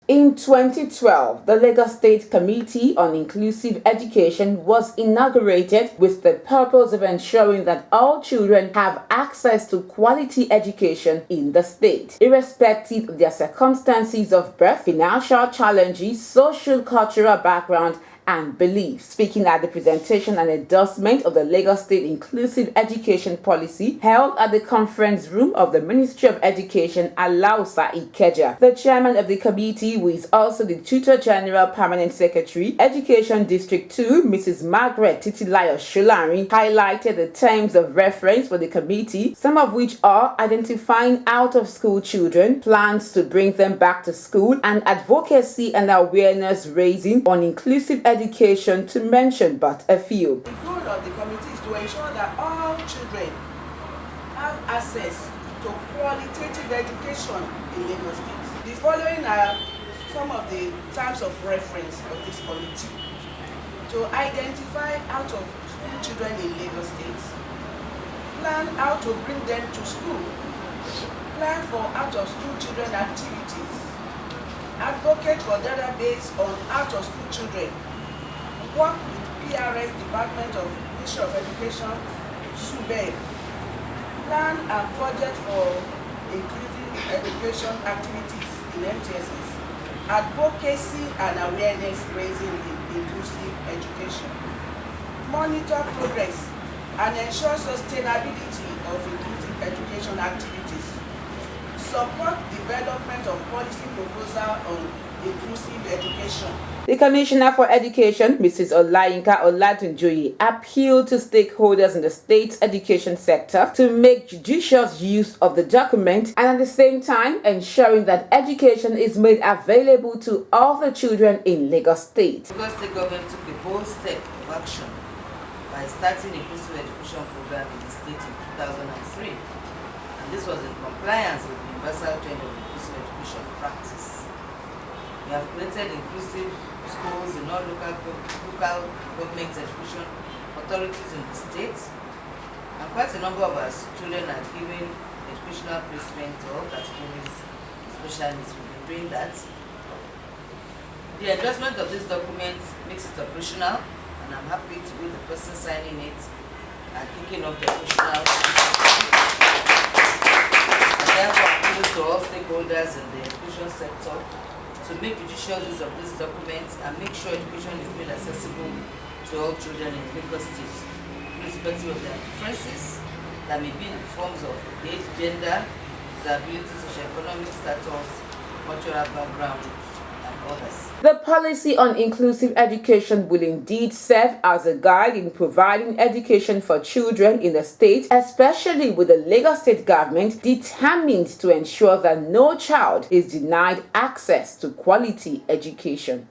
In 2012, the Lagos State Committee on Inclusive Education was inaugurated with the purpose of ensuring that all children have access to quality education in the state, irrespective of their circumstances of birth, financial challenges, social-cultural background, and beliefs. Speaking at the presentation and endorsement of the Lagos State Inclusive Education Policy held at the conference room of the Ministry of Education, Alausa Ikeja, the chairman of the committee, who is also the Tutor General Permanent Secretary, Education District 2, Mrs. Margaret Titilayo Sholari, highlighted the terms of reference for the committee, some of which are identifying out-of-school children, plans to bring them back to school, and advocacy and awareness raising on inclusive education, to mention but a few. The goal of the committee is to ensure that all children have access to qualitative education in Lagos State. The following are some of the terms of reference of this committee: to identify out-of-school children in Lagos State, plan how to bring them to school, plan for out-of-school children activities, advocate for database on out-of-school children, work with PRS Department of Ministry of Education, SUBED, plan and project for inclusive education activities in MTSs, advocacy and awareness raising in inclusive education, monitor progress and ensure sustainability of inclusive education activities, support development of policy proposal on inclusive education. The Commissioner for Education, Mrs. Olayinka Olatunjoye, appealed to stakeholders in the state's education sector to make judicious use of the document and at the same time ensuring that education is made available to all the children in Lagos State. Lagos State government took a bold step of action by starting a inclusive education program in the state in 2003, and this was in compliance with the universal trend of inclusive education practice. We have created inclusive schools in all local government education authorities in the state, and quite a number of our children are given educational placement to all categories, special needs. We've been doing that. The endorsement of this document makes it operational, and I'm happy to be the person signing it and kicking off the operational. And therefore, I appeal to all stakeholders in the education sector to make judicious use of this document and make sure education is made accessible to all children in Lagos State, irrespective of their differences that may be in the forms of age, gender, disability, socioeconomic status, cultural background, and others. The policy on inclusive education will indeed serve as a guide in providing education for children in the state, especially with the Lagos State government determined to ensure that no child is denied access to quality education.